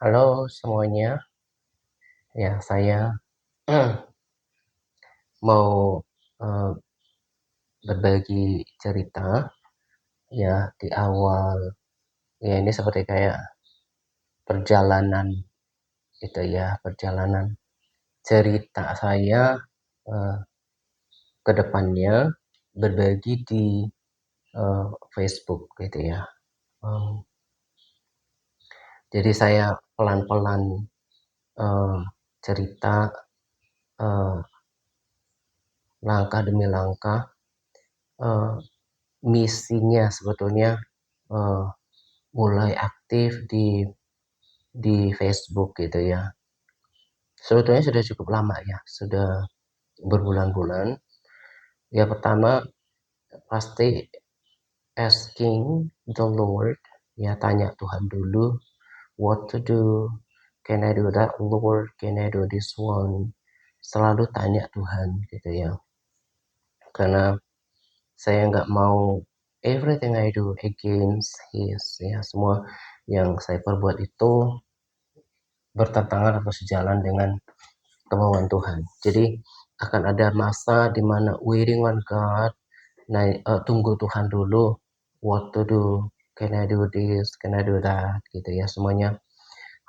Halo semuanya, ya saya mau eh, berbagi cerita ya di awal ya ini seperti kayak perjalanan itu ya perjalanan cerita saya eh, ke depannya berbagi di Facebook gitu ya. Em, jadi saya pelan-pelan eh, cerita eh, langkah demi langkah. eh, Misinya sebetulnya eh, mulai aktif di Facebook gitu ya. Sebetulnya sudah cukup lama ya, sudah berbulan-bulan. Ya pertama pasti asking the Lord, ya tanya Tuhan dulu, what to do, can I do that Lord, can I do this one. Selalu tanya Tuhan gitu ya. Karena saya nggak mau everything I do against His, ya semua yang saya perbuat itu bertentangan atau sejalan dengan kemauan Tuhan. Jadi akan ada masa di mana waiting on God, tunggu Tuhan dulu, what to do, can I do this, can I do that, gitu ya. Semuanya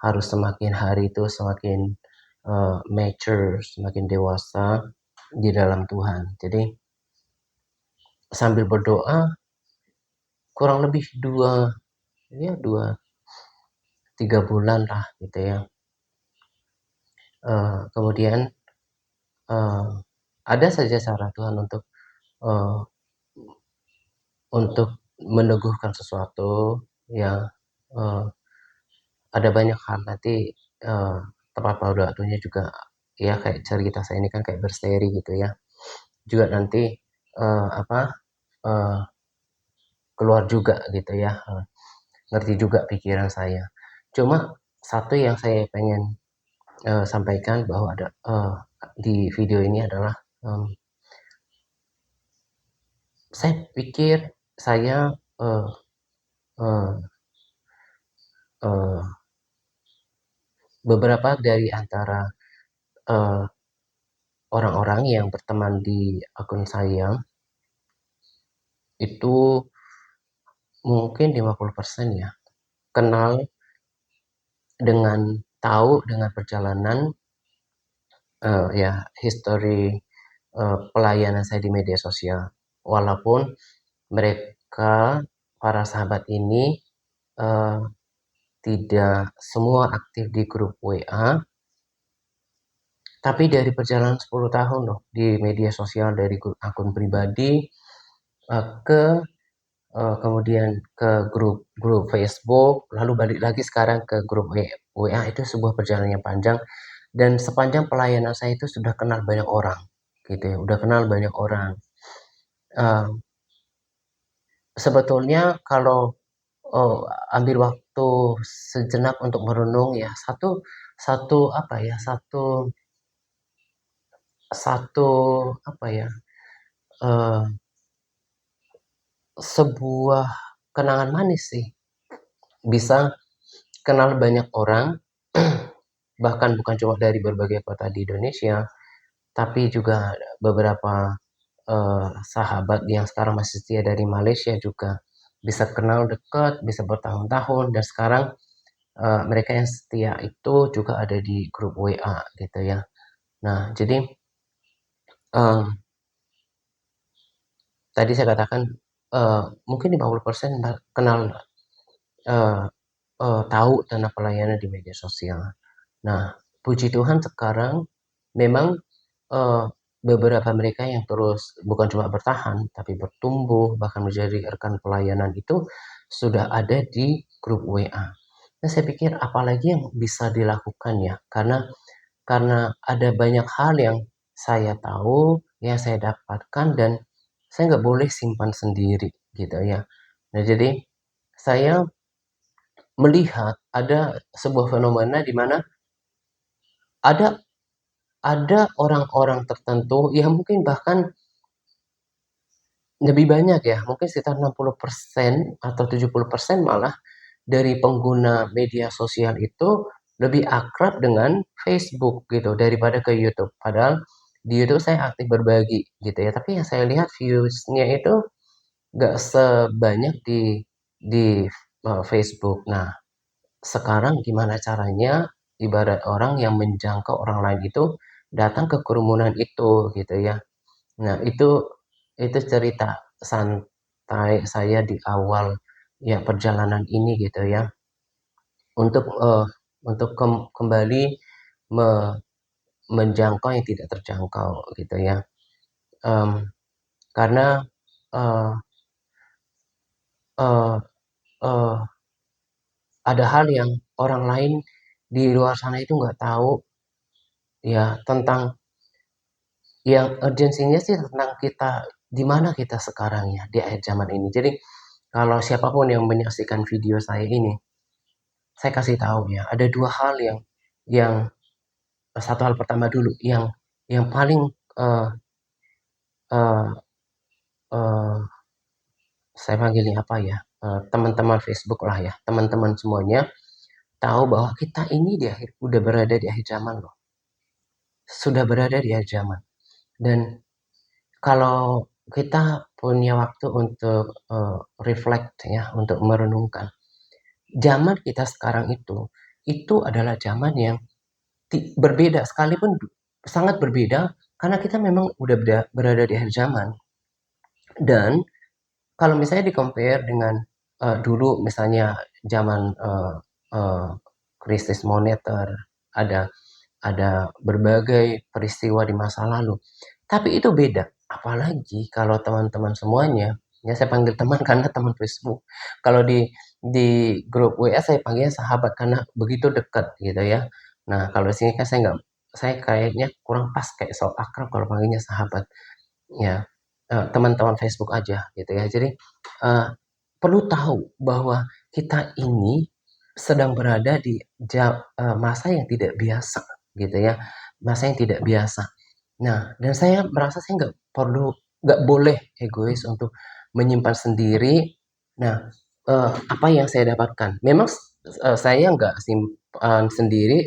harus semakin hari itu semakin mature, semakin dewasa di dalam Tuhan. Jadi sambil berdoa kurang lebih dua 3 bulan lah gitu ya. Kemudian uh, ada saja cara Tuhan uh, untuk meneguhkan sesuatu ya. uh, ada banyak hal nanti uh, tepat pada waktunya juga ya, kayak cerita saya ini kan kayak berseri gitu ya, juga nanti apa uh, keluar juga gitu ya, ngerti juga pikiran saya. Cuma satu yang saya pengen sampaikan bahwa ada di video ini adalah saya pikir saya uh, uh, uh, beberapa dari antara uh, orang-orang yang berteman di akun saya itu mungkin 50% ya kenal dengan tahu dengan perjalanan ya history pelayanan saya di media sosial. Walaupun mereka para sahabat ini uh, tidak semua aktif di grup WA, tapi dari perjalanan 10 tahun loh di media sosial, dari akun pribadi ke kemudian ke grup Facebook, lalu balik lagi sekarang ke grup WA. Itu sebuah perjalanan yang panjang, dan sepanjang pelayanan saya itu sudah kenal banyak orang gitu ya, udah kenal banyak orang. Uh, Sebetulnya kalau ambil waktu sejenak untuk merenung ya, satu satu apa ya, satu satu apa ya, uh, sebuah kenangan manis sih, bisa kenal banyak orang, bahkan bukan cuma dari berbagai kota di Indonesia, tapi juga beberapa sahabat yang sekarang masih setia dari Malaysia juga bisa kenal dekat, bisa bertahun-tahun, dan sekarang mereka yang setia itu juga ada di grup WA gitu ya. Nah, jadi um, tadi saya katakan mungkin 50% kenal, uh, tahu tentang pelayanan di media sosial. Nah, puji Tuhan sekarang memang uh, beberapa mereka yang terus bukan cuma bertahan, tapi bertumbuh, bahkan menjadi rekan pelayanan itu sudah ada di grup WA. Nah, saya pikir apalagi yang bisa dilakukan ya, karena ada banyak hal yang saya tahu, yang saya dapatkan, dan saya nggak boleh simpan sendiri gitu ya. Nah, jadi saya melihat ada sebuah fenomena di mana ada ada orang-orang tertentu yang mungkin bahkan lebih banyak ya, mungkin sekitar 60% atau 70% malah dari pengguna media sosial itu lebih akrab dengan Facebook gitu daripada ke YouTube. Padahal di YouTube saya aktif berbagi gitu ya, tapi yang saya lihat views-nya itu nggak sebanyak di Facebook. Nah, sekarang gimana caranya ibarat orang yang menjangkau orang lain itu datang ke kerumunan itu gitu ya. Nah, itu cerita santai saya di awal ya perjalanan ini gitu ya. Untuk kembali me- menjangkau yang tidak terjangkau gitu ya. Em, karena eh, eh, eh, ada hal yang orang lain di luar sana itu nggak tahu ya tentang yang urgensinya sih tentang kita di mana kita sekarang ya di akhir zaman ini. Jadi kalau siapapun yang menyaksikan video saya ini, saya kasih tahu ya, ada dua hal yang satu hal pertama dulu yang paling eh, eh, eh, saya panggilnya apa ya, teman-teman Facebook lah ya, teman-teman semuanya tahu bahwa kita ini udah berada di akhir zaman loh, sudah berada di akhir zaman. Dan kalau kita punya waktu untuk reflect ya, untuk merenungkan, zaman kita sekarang itu adalah zaman yang berbeda sekalipun sangat berbeda karena kita memang udah berada di akhir zaman. Dan kalau misalnya di-compare dengan dulu misalnya zaman krisis moneter, ada berbagai peristiwa di masa lalu. Tapi itu beda. Apalagi kalau teman-teman semuanya, ya saya panggil teman karena teman Facebook. Kalau di grup WA saya panggilnya sahabat karena begitu dekat gitu ya. Nah, kalau di sini kan saya kayaknya kurang pas kayak so akrab kalau panggilnya sahabat. Ya, teman-teman Facebook aja gitu ya. Jadi eh, perlu tahu bahwa kita ini sedang berada di masa yang tidak biasa gitu ya, masa yang tidak biasa. Nah, dan saya merasa saya nggak boleh egois untuk menyimpan sendiri. Nah, apa yang saya dapatkan, memang saya nggak simpan sendiri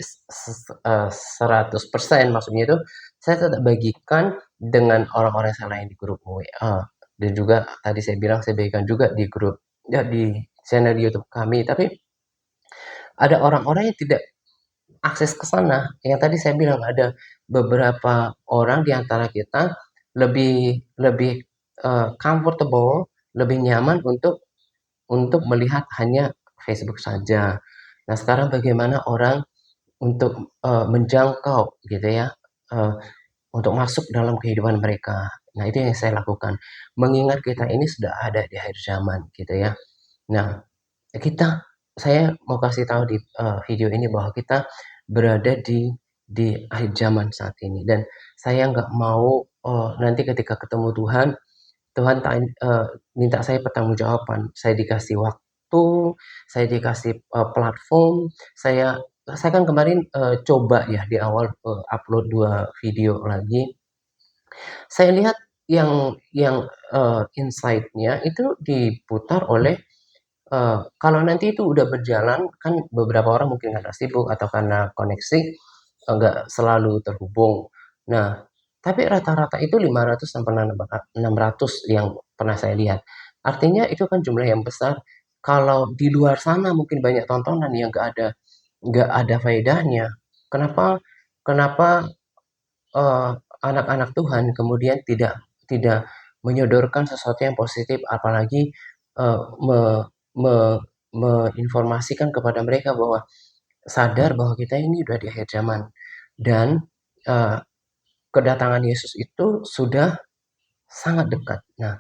100%, maksudnya itu saya tetap bagikan dengan orang-orang saya lain di grup WA, dan juga tadi saya bilang saya bagikan juga di grup ya di channel YouTube kami. Tapi ada orang-orang yang tidak akses ke sana. Yang tadi saya bilang ada beberapa orang di antara kita lebih lebih comfortable, lebih nyaman untuk melihat hanya Facebook saja. Nah, sekarang bagaimana orang untuk menjangkau gitu ya, eee, untuk masuk dalam kehidupan mereka. Nah, itu yang saya lakukan. Mengingat kita ini sudah ada di akhir zaman gitu ya. Nah, saya mau kasih tahu di video ini bahwa kita berada di akhir zaman saat ini, dan saya nggak mau nanti ketika ketemu Tuhan, Tuhan minta saya pertanggungjawaban. Saya dikasih waktu, saya dikasih platform, saya kan kemarin coba ya di awal upload 2 video lagi. Saya lihat yang insight-nya itu diputar oleh kalau nanti itu udah berjalan, kan beberapa orang mungkin karena sibuk atau karena koneksi nggak selalu terhubung. Nah, tapi rata-rata itu 500 sampai 600 yang pernah saya lihat. Artinya itu kan jumlah yang besar. Kalau di luar sana mungkin banyak tontonan yang nggak ada faedahnya. Kenapa kenapa eh, anak-anak Tuhan kemudian tidak menyodorkan sesuatu yang positif, apalagi eh, me- me- menginformasikan kepada mereka bahwa sadar bahwa kita ini udah di akhir zaman, dan eh, kedatangan Yesus itu sudah sangat dekat. Nah,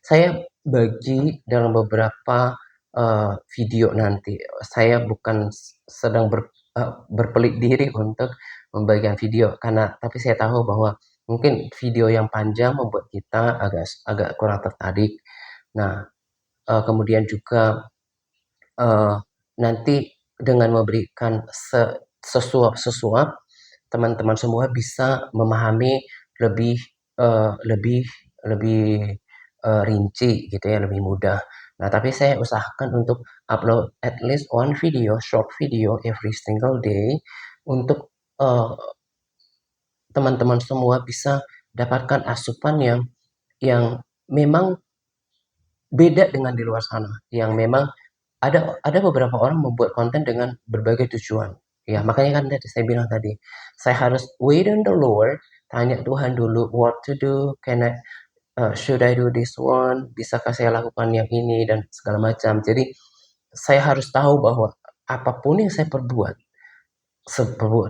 saya bagi dalam beberapa video nanti. Saya bukan sedang berpelit diri untuk membagikan video karena tapi saya tahu bahwa mungkin video yang panjang membuat kita agak agak kurang tertarik. Nah, kemudian juga eh, nanti dengan memberikan sesuap-sesuap, teman-teman semua bisa memahami lebih lebih lebih rinci gitu ya, lebih mudah. Nah, tapi saya usahakan untuk upload at least one video, short video every single day untuk uh, teman-teman semua bisa dapatkan asupan yang memang beda dengan di luar sana, yang memang ada beberapa orang membuat konten dengan berbagai tujuan. Ya, makanya kan tadi saya bilang tadi, saya harus wait on the Lord, tanya Tuhan dulu what to do, should I do this one, bisakah saya lakukan yang ini dan segala macam. Jadi saya harus tahu bahwa apapun yang saya perbuat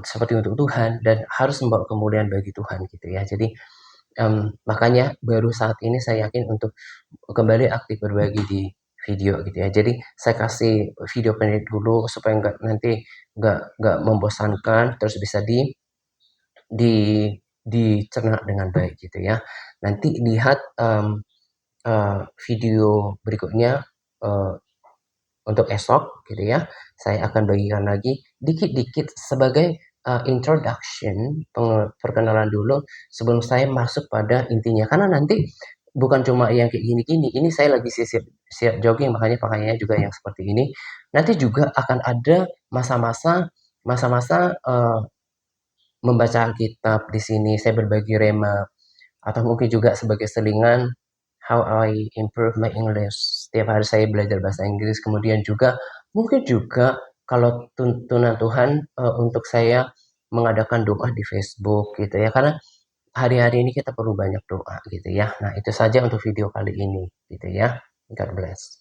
seperti untuk Tuhan dan harus membawa kemuliaan bagi Tuhan gitu ya. Jadi makanya baru saat ini saya yakin untuk kembali aktif berbagi di video gitu ya. Jadi saya kasih video pendek dulu supaya nggak membosankan, terus bisa di dicerna dengan baik gitu ya. Nanti lihat video berikutnya uh, untuk esok gitu ya. Saya akan bagikan lagi dikit-dikit sebagai introduction, perkenalan dulu sebelum saya masuk pada intinya. Karena nanti bukan cuma yang kayak gini-gini, ini saya lagi siap jogging, makanya pakaiannya juga yang seperti ini. Nanti juga akan ada masa-masa membaca Alkitab di sini. Saya berbagi rema atau mungkin juga sebagai selingan how I improve my English. Setiap hari saya belajar bahasa Inggris. Kemudian juga mungkin juga kalau tuntunan Tuhan untuk saya mengadakan doa di Facebook gitu ya. Karena hari-hari ini kita perlu banyak doa gitu ya. Nah, itu saja untuk video kali ini gitu ya. God bless.